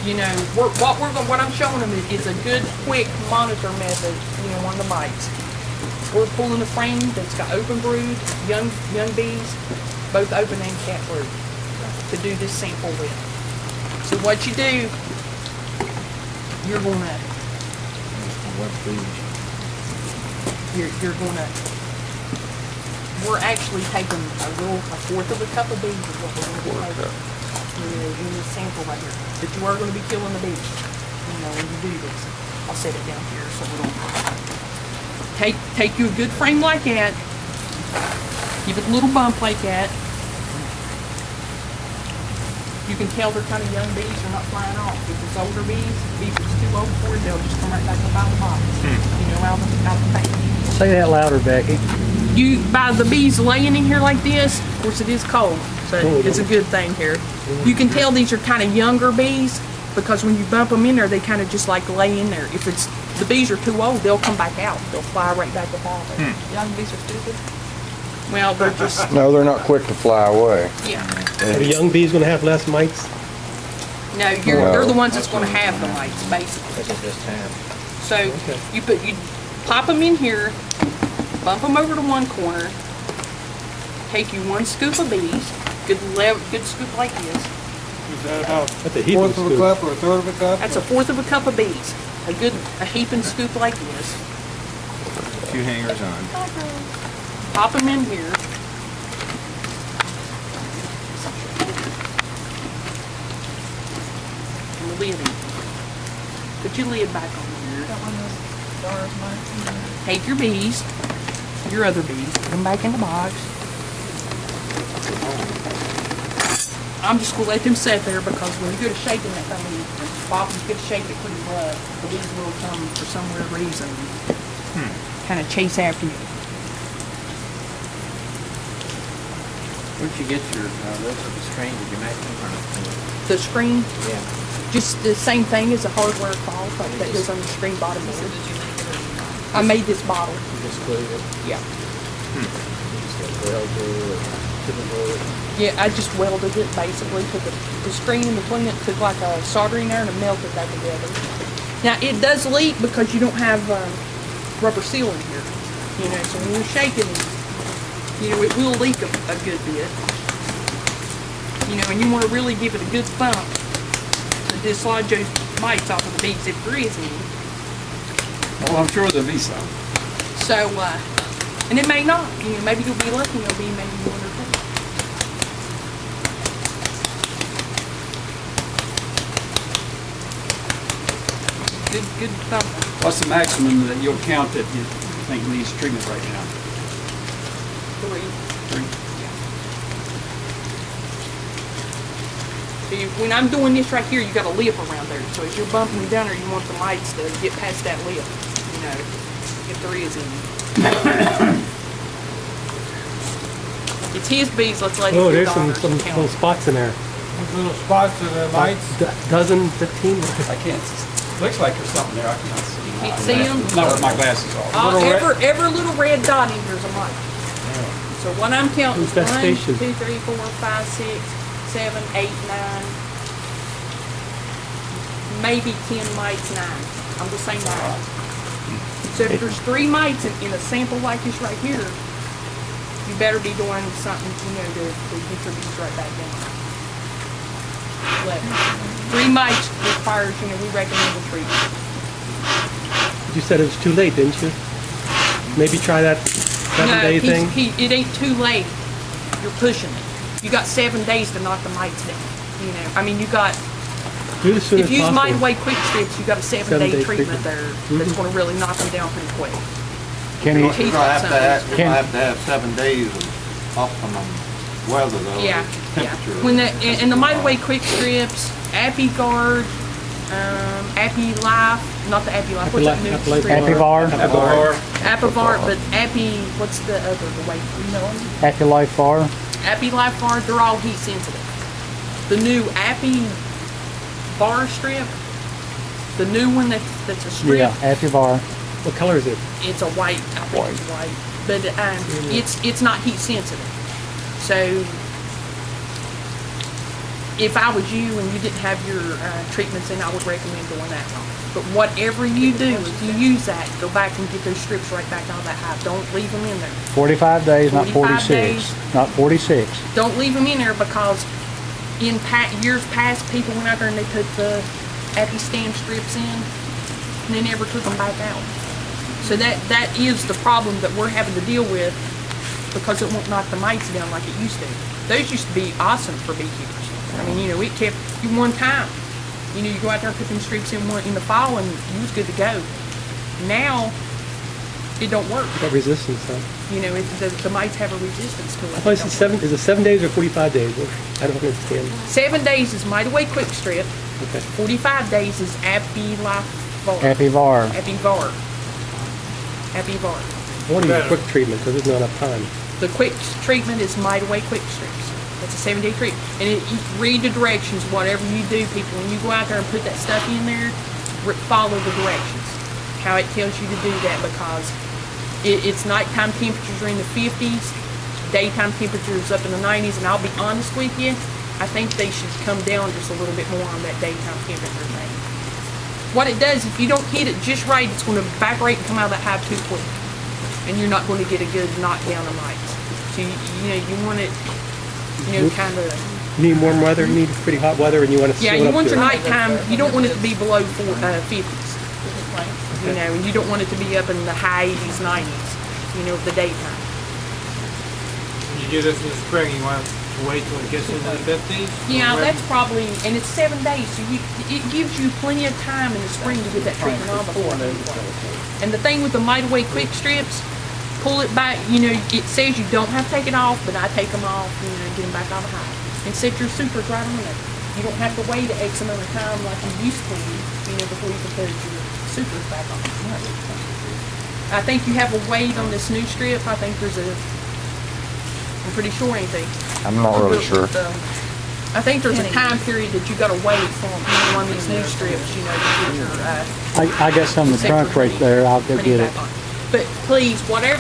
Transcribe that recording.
You know, what I'm showing them is a good, quick monitor method, you know, on the mites. We're pulling a frame that's got open brood, young bees, both open and cat brood, to do this sample with. So what you do, you're gonna, we're actually taking a fourth of a cup of bees is what we're gonna be making. In this sample right here. But you are going to be killing the bees, you know, when you do this. I'll set it down here so we don't. Take you a good frame like that. Give it a little bump like that. You can tell they're kind of young bees, they're not flying off. If it's older bees, if it's too old for it, they'll just come right back up out of the box. You know, out of the pack. Say that louder, Becky. By the bees laying in here like this, of course it is cold, so it's a good thing here. You can tell these are kind of younger bees because when you bump them in there, they kind of just like lay in there. If the bees are too old, they'll come back out. They'll fly right back up out of there. Young bees are stupid. Well, they're just... No, they're not quick to fly away. Yeah. Are the young bees going to have less mites? No, they're the ones that's going to have the mites, basically. So you pop them in here, bump them over to one corner, take you one scoop of bees, good scoop like this. Is that about That's a fourth of a cup or a third of a cup? That's a fourth of a cup of bees. A heaping scoop like this. A few hangers on. Pop them in here. And the lid in. Put your lid back on here. Take your bees, your other bees, put them back in the box. I'm just going to let them sit there because when you go to shaking that thing, Bob, you get to shake it pretty well. The bees will come for some weird reason. Kind of chase after you. Where'd you get your list of the screen? Did you make them? The screen, Yeah. just the same thing as a hardware call that goes on the screen bottom board. I made this bottle. You just glued it? Yeah. You just got welded or typical? Yeah, I just welded it basically. Put the screen in between it, took like a soldering iron and melted that together. Now it does leak because you don't have rubber seal in here. You know, so when you're shaking, you know, it will leak a good bit. You know, and you want to really give it a good thump to dislodge those mites off of the bees if there is any. Well, I'm sure there'll be some. So, and it may not. You know, maybe you'll be lucky. You'll be maybe one or two. Good thumping. What's the maximum that you'll count that you think needs treatment right now? 3. 3. So when I'm doing this right here, you got a lip around there. So as you're bumping down there, you want the mites to get past that lip. You know, if there is any. It's his bees. Let's let him Oh, do there's the some honors and little count. spots in there. Those little spots of the mites? Dozen, 15? I can't. Looks like there's something there. I can't see. Can't see 'em? Not with my glasses off. Every little red dot in here is a mite. So what I'm counting is 1, 2, Infestation. 3, 4, 5, 6, 7, 8, 9, maybe 10 mites, 9. I'm just saying 9. So if there's 3 mites in a sample like this right here, you better be doing something, you know, to get your bees right back down. 11. 3 mites requires, you know, we recommend a treatment. You said it was too late, didn't you? Maybe try that 7-day thing? It ain't too late. You're pushing it. You got 7 days to knock the mites down. You know, I mean, you got. Do it as soon If as you use possible. Mite Away Quick Strips, you got a 7-day 7-day treatment treatment. there that's going to really knock them down pretty quick. Can he, Keep You're gonna that have to have 7 days of optimum weather though. Yeah, yeah. Temperature. When and the Mite Away Quick Strips, Appy Guard, Appy Life, not the Appy Life. What's that new Appy Life. strip? Appivar. Appivar, but Appy, what's the other, the way, you know? Happy Life Bar. Appy Life Bar, they're all heat sensitive. The new Appy Bar strip, the new one that's a strip, Yeah, Happy Bar. What color is it? it's a white, I think it's white, but it's not heat sensitive. So if I was you and you didn't have your treatments in, I would recommend doing that. But whatever you do, if you use that, go back and get those strips right back out of that hive. Don't leave them in there. 45 days, not 45 46. days. Not 46. Don't leave them in there because in years past, people went out there and they put the Epi-Stan strips in and they never took them back out. So that is the problem that we're having to deal with because it won't knock the mites down like it used to. Those used to be awesome for beekeepers. I mean, you know, it kept you one time. You know, you go out there and put them strips in the fall and you was good to go. Now, it don't work. Got resistance, huh? You know, the mites have a resistance to it. I thought it's is it 7 days or 45 days? I don't understand. 7 days is Mite Away Quick Strip. Okay. 45 days is Apivar. Epivar. Apivar. Apivar. I want to use a quick treatment because there's not enough time. The quick treatment is Mite Away Quick Strips. That's a 7-day treatment. And you read the directions, whatever you do, people. When you go out there and put that stuff in there, follow the directions. How it tells you to do that because it's nighttime temperatures are in the 50s, daytime temperatures up in the 90s, and I'll be honest with you, I think they should come down just a little bit more on that daytime temperature thing. What it does, if you don't hit it just right, it's going to evaporate and come out of that hive too quick. And you're not going to get a good knockdown of mites. So, you want it, kind of... You need warm weather, you need pretty hot weather, and you want to Yeah, seal it you up want your good. nighttime, you don't want it to be below 50s. You know, and you don't want it to be up in the high 80s, 90s, the daytime. When you do this in the spring, you want to wait till it gets into the 50s? Yeah, that's probably, and it's 7 days, so it gives you plenty of time in the spring to get that treatment on before. And the thing with the Mite Away Quick Strips, pull it back, it says you don't have to take it off, but I take them off, get them back out of the hive. And set your supers right on there. You don't have to wait X amount of time like you used to, before you can put your supers back on. I think you have a wait on this new strip. I think I'm pretty sure anything. I'm not really sure. I think there's a time period that you got to wait on these new strips, to get your I got some in the trunk right there. I'll go get it. But please, whatever